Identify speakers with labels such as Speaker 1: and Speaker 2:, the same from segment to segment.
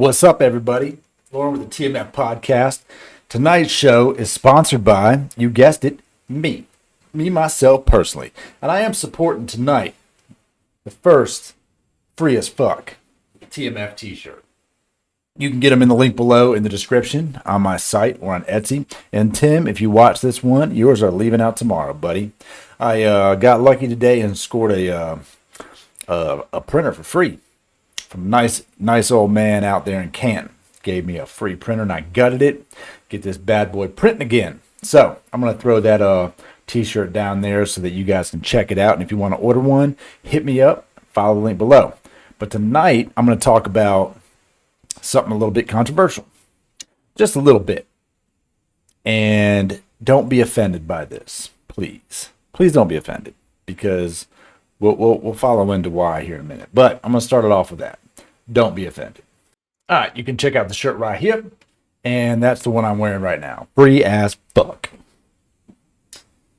Speaker 1: What's up, everybody? Lauren with the TMF Podcast. Tonight's show is sponsored by, you guessed it, me. Myself, personally. And I am supporting tonight the first free as fuck TMF t-shirt. You can get them in the link below in the description on my site or on Etsy. And Tim, if you watch this one, yours are leaving out tomorrow, buddy. I got lucky today and scored a printer for free from a nice old man out there in Canton. Gave me a free printer and I gutted it. Get this bad boy printing again. So I'm going to throw that t-shirt down there so that you guys can check it out. And if you want to order one, hit me up. Follow the link below. But tonight I'm going to talk about something a little bit controversial. Just a little bit. And don't be offended by this, please. Please don't be offended, because we'll follow into why here in a minute. But I'm going to start it off with that. Don't be offended. All right, you can check out the shirt right here, and that's the one I'm wearing right now. Free as fuck.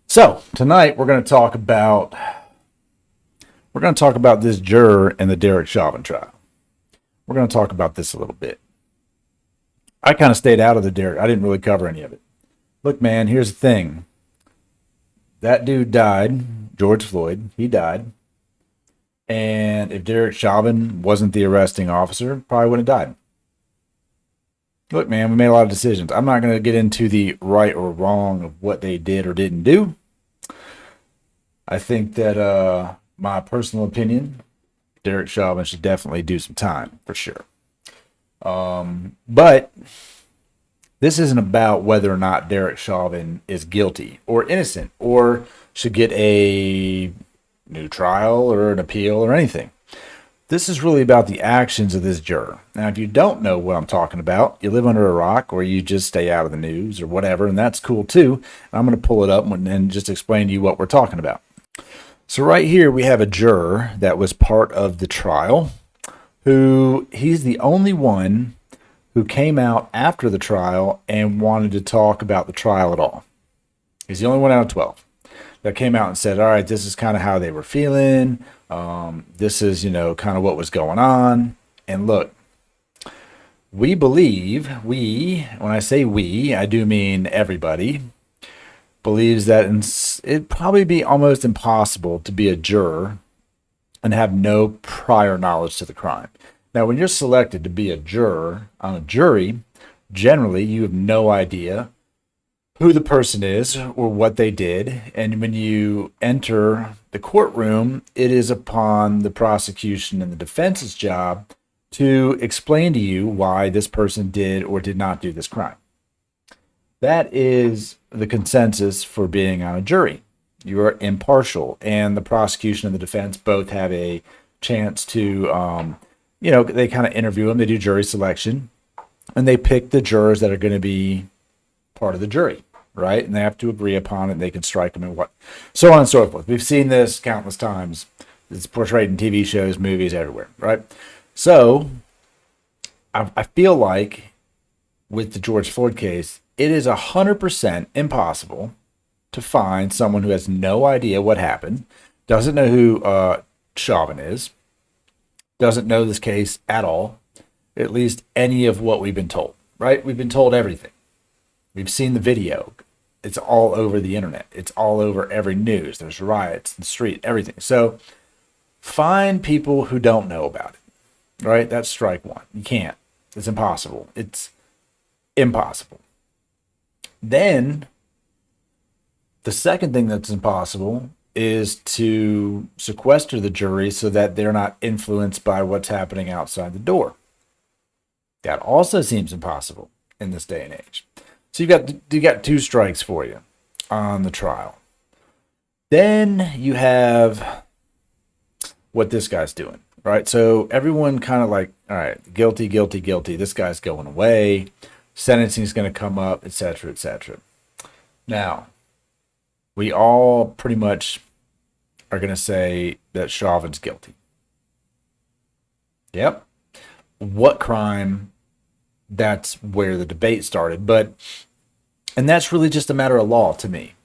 Speaker 1: So tonight we're going to talk about this juror in the Derek Chauvin trial. We're going to talk about this a little bit. I kind of stayed out of the Derek. I didn't really cover any of it. Look, man, here's the thing. That dude died, George Floyd. He died. And if Derek Chauvin wasn't the arresting officer, probably wouldn't have died. Look, man, we made a lot of decisions. I'm not going to get into the right or wrong of what they did or didn't do. I think that my personal opinion, Derek Chauvin should definitely do some time, for sure. But this isn't about whether or not Derek Chauvin is guilty or innocent or should get a new trial or an appeal or anything. This is really about the actions of this juror. Now, if you don't know what I'm talking about, you live under a rock or you just stay out of the news or whatever, and that's cool too. I'm going to pull it up and just explain to you what we're talking about. So right here we have a juror that was part of the trial he's the only one who came out after the trial and wanted to talk about the trial at all. He's the only one out of 12 that came out and said, all right, this is kind of how they were feeling. This is, kind of what was going on. And look, we believe, when I say we, I do mean everybody, believes that it'd probably be almost impossible to be a juror and have no prior knowledge to the crime. Now, when you're selected to be a juror on a jury, generally you have no idea who the person is or what they did. And when you enter the courtroom, it is upon the prosecution and the defense's job to explain to you why this person did or did not do this crime. That is the consensus for being on a jury. You are impartial, and the prosecution and the defense both have a chance to, they kind of interview them. They do jury selection, and they pick the jurors that are going to be part of the jury, right? And they have to agree upon it. And they can strike them and so on and so forth. We've seen this countless times. It's portrayed in TV shows, movies, everywhere, right? So I feel like with the George Floyd case, it is 100% impossible to find someone who has no idea what happened, doesn't know who Chauvin is, doesn't know this case at all, at least any of what we've been told, right? We've been told everything. We've seen the video. It's all over the internet. It's all over every news. There's riots in the street, everything. So find people who don't know about it, right? That's strike one. You can't. It's impossible. It's impossible. Then the second thing that's impossible is to sequester the jury so that they're not influenced by what's happening outside the door. That also seems impossible in this day and age. So you got two strikes for you on the trial. Then you have what this guy's doing, right? So everyone kind of like, all right, guilty. This guy's going away. Sentencing is going to come up, etc., etc. Now, we all pretty much are going to say that Chauvin's guilty. Yep. What crime? That's where the debate started. And that's really just a matter of law to me.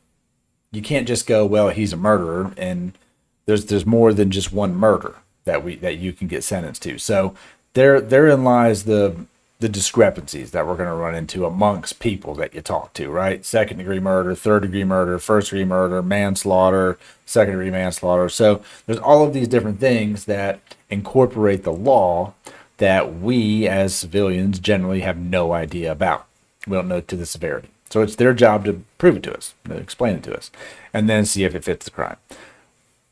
Speaker 1: You can't just go, well, he's a murderer, and there's more than just one murder that you can get sentenced to. So Therein lies the discrepancies that we're going to run into amongst people that you talk to, right? Second degree murder, third degree murder, first degree murder, manslaughter, second degree manslaughter. So there's all of these different things that incorporate the law that we as civilians generally have no idea about. We don't know to the severity. So it's their job to prove it to us, to explain it to us, and then see if it fits the crime.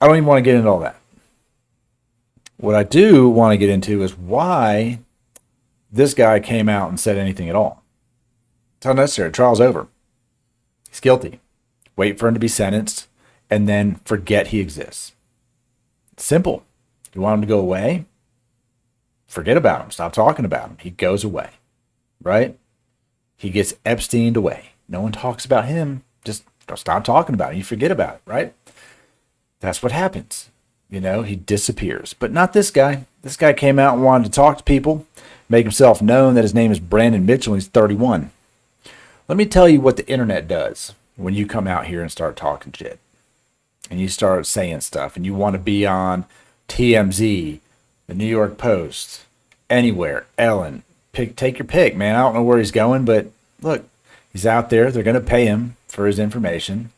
Speaker 1: I don't even want to get into all that. What I do want to get into is why this guy came out and said anything at all. It's unnecessary. Trial's over. He's guilty. Wait for him to be sentenced and then forget he exists. It's simple. You want him to go away? Forget about him. Stop talking about him. He goes away, right? He gets Epsteined away. No one talks about him. Just stop talking about him. You forget about it, right? That's what happens. He disappears. But not this guy. This guy came out and wanted to talk to people, make himself known that his name is Brandon Mitchell and he's 31. Let me tell you what the internet does when you come out here and start talking shit. And you start saying stuff and you want to be on TMZ, the New York Post, anywhere, Ellen. Take your pick, man. I don't know where he's going, but look, he's out there. They're going to pay him for his information.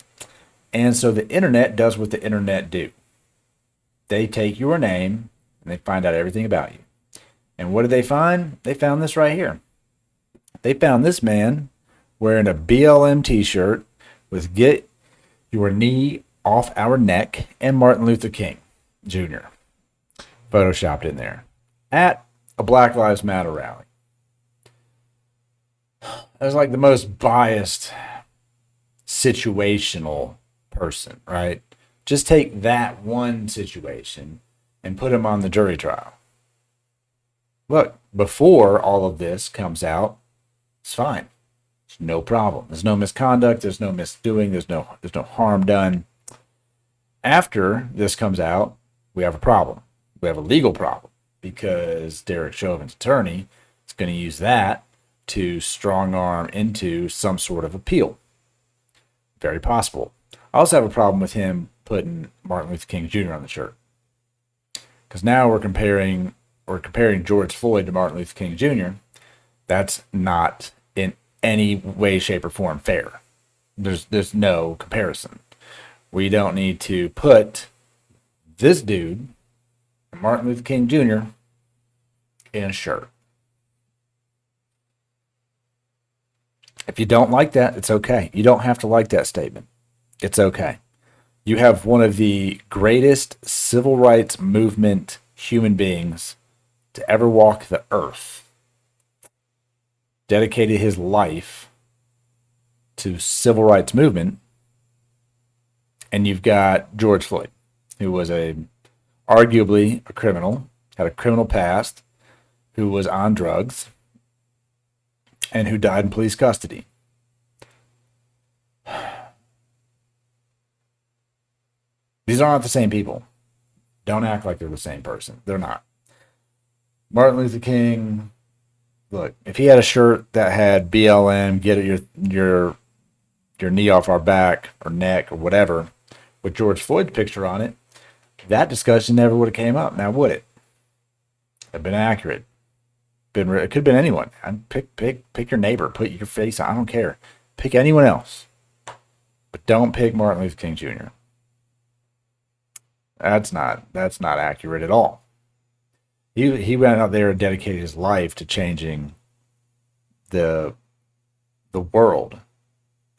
Speaker 1: And so the internet does what the internet do. They take your name and they find out everything about you. And what did they find? They found this right here. They found this man wearing a BLM t-shirt with "Get Your Knee Off Our Neck" and Martin Luther King Jr. photoshopped in there at a Black Lives Matter rally. That was like the most biased situational person, right? Just take that one situation and put him on the jury trial. Look, before all of this comes out, it's fine. It's no problem. There's no misconduct. There's no misdoing. There's no harm done. After this comes out, we have a problem. We have a legal problem because Derek Chauvin's attorney is going to use that to strong arm into some sort of appeal. Very possible. I also have a problem with him putting Martin Luther King Jr. on the shirt, because now we're comparing George Floyd to Martin Luther King Jr. That's not in any way, shape, or form fair. There's no comparison. We don't need to put this dude, Martin Luther King Jr., in a shirt. If you don't like that, it's okay. You don't have to like that statement. It's okay. You have one of the greatest civil rights movement human beings to ever walk the earth, dedicated his life to civil rights movement, and you've got George Floyd, who was arguably a criminal, had a criminal past, who was on drugs, and who died in police custody. These aren't the same people. Don't act like they're the same person. They're not. Martin Luther King, look, if he had a shirt that had BLM, "Get your knee off our back or neck" or whatever, with George Floyd's picture on it, that discussion never would have came up. Now would it? Have been accurate. It could have been anyone. Pick your neighbor. Put your face on. I don't care. Pick anyone else, but don't pick Martin Luther King Jr. That's not accurate at all. He went out there and dedicated his life to changing the world,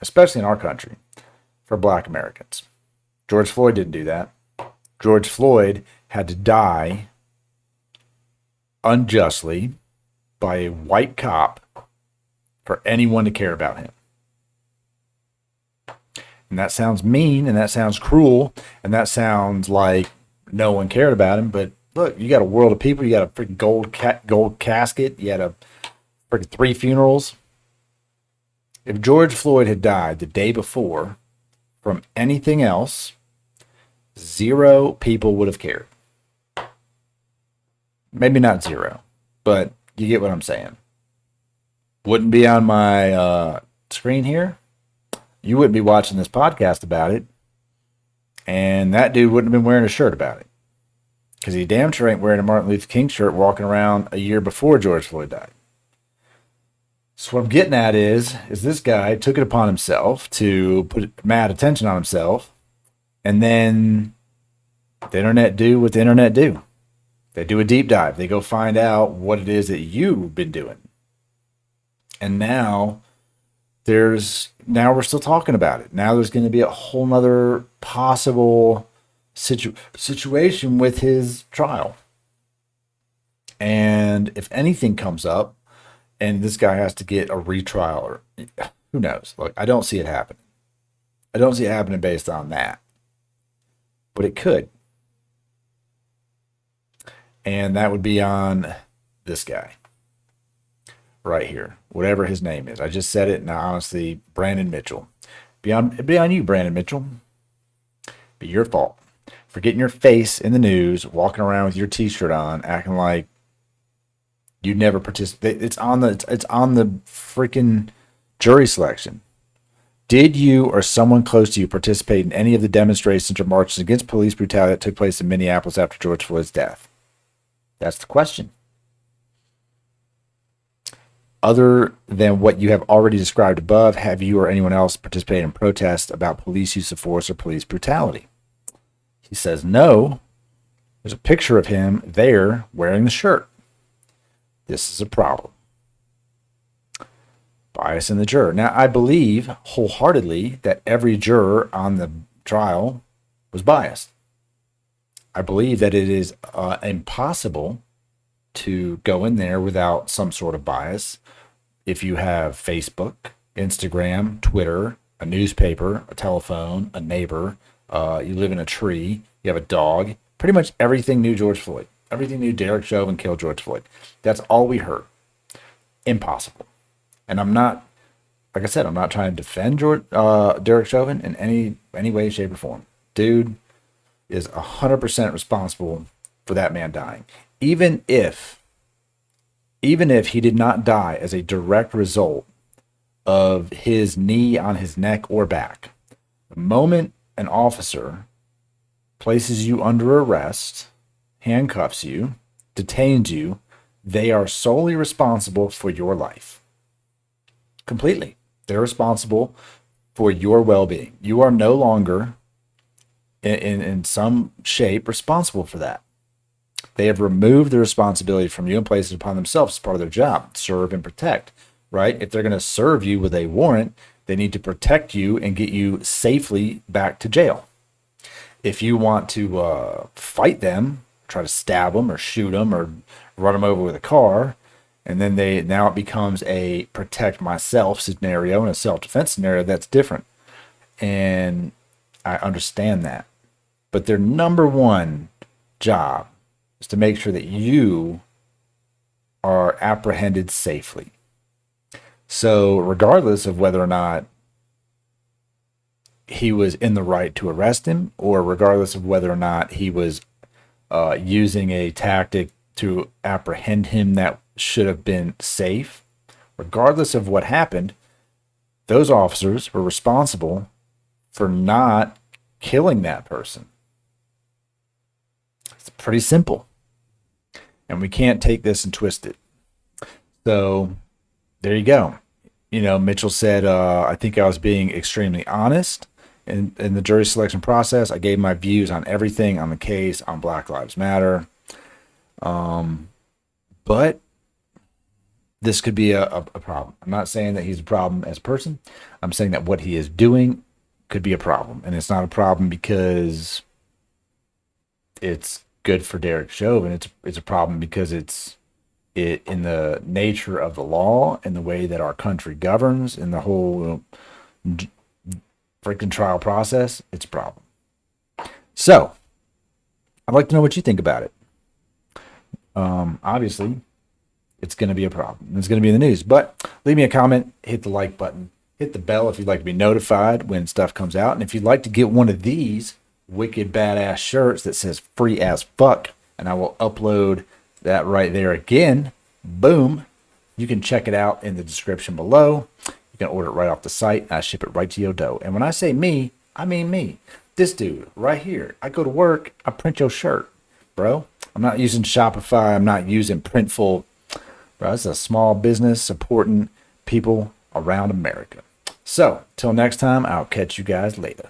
Speaker 1: especially in our country, for Black Americans. George Floyd didn't do that. George Floyd had to die unjustly by a white cop for anyone to care about him. And that sounds mean, and that sounds cruel, and that sounds like no one cared about him. But look, you got a world of people. You got a freaking gold casket. You had a freaking 3 funerals. If George Floyd had died the day before from anything else, 0 people would have cared. Maybe not 0, but you get what I'm saying. Wouldn't be on my screen here. You wouldn't be watching this podcast about it. And that dude wouldn't have been wearing a shirt about it. because he damn sure ain't wearing a Martin Luther King shirt walking around a year before George Floyd died. So what I'm getting at is this guy took it upon himself to put mad attention on himself, and then the internet do what the internet do. They do a deep dive. They go find out what it is that you've been doing. And now we're still talking about it. Now there's going to be a whole nother possible situation with his trial. And if anything comes up and this guy has to get a retrial, or who knows? Look, I don't see it happening. I don't see it happening based on that. But it could. And that would be on this guy right here, whatever his name is. I just said it, and honestly, Brandon Mitchell. Be on you, Brandon Mitchell. Be your fault for getting your face in the news, walking around with your T-shirt on, acting like you never participate. It's on the freaking jury selection. Did you or someone close to you participate in any of the demonstrations or marches against police brutality that took place in Minneapolis after George Floyd's death? That's the question. Other than what you have already described above, have you or anyone else participated in protests about police use of force or police brutality? He says no. There's a picture of him there wearing the shirt. This is a problem. Bias in the juror. Now, I believe wholeheartedly that every juror on the trial was biased. I believe that it is impossible to go in there without some sort of bias. If you have Facebook, Instagram, Twitter, a newspaper, a telephone, a neighbor, you live in a tree, you have a dog, pretty much everything knew George Floyd. Everything knew Derek Chauvin killed George Floyd. That's all we heard. Impossible. And I'm not, like I said, I'm not trying to defend Derek Chauvin in any way, shape, or form. Dude is 100% responsible for that man dying. Even if he did not die as a direct result of his knee on his neck or back, the moment an officer places you under arrest, handcuffs you, detains you, they are solely responsible for your life. Completely. They're responsible for your well-being. You are no longer, in some shape, responsible for that. They have removed the responsibility from you and placed it upon themselves as part of their job, serve and protect, right? If they're going to serve you with a warrant, they need to protect you and get you safely back to jail. If you want to fight them, try to stab them or shoot them or run them over with a car, and then now it becomes a protect myself scenario and a self-defense scenario, that's different. And I understand that. But their number one job is to make sure that you are apprehended safely. So regardless of whether or not he was in the right to arrest him, or regardless of whether or not he was using a tactic to apprehend him that should have been safe, regardless of what happened, those officers were responsible for not killing that person. It's pretty simple. And we can't take this and twist it. So there you go. You know, Mitchell said, I think I was being extremely honest in the jury selection process. I gave my views on everything on the case, on Black Lives Matter. But this could be a problem. I'm not saying that he's a problem as a person. I'm saying that what he is doing could be a problem. And it's not a problem because it's good for Derek Chauvin. It's a problem because it's in the nature of the law and the way that our country governs and the whole freaking trial process. It's a problem. So I'd like to know what you think about it. Obviously, it's going to be a problem. It's going to be in the news. But leave me a comment, hit the like button, hit the bell if you'd like to be notified when stuff comes out. And if you'd like to get one of these wicked badass shirts that says free as fuck, and I will upload that right there again, boom, you can check it out in the description below. You can order it right off the site, and I ship it right to your door. And when I say me, I mean me. This dude right here. I go to work, I print your shirt. bro. I'm not using Shopify. I'm not using Printful. Bro, it's a small business supporting people around America. So, till next time, I'll catch you guys later.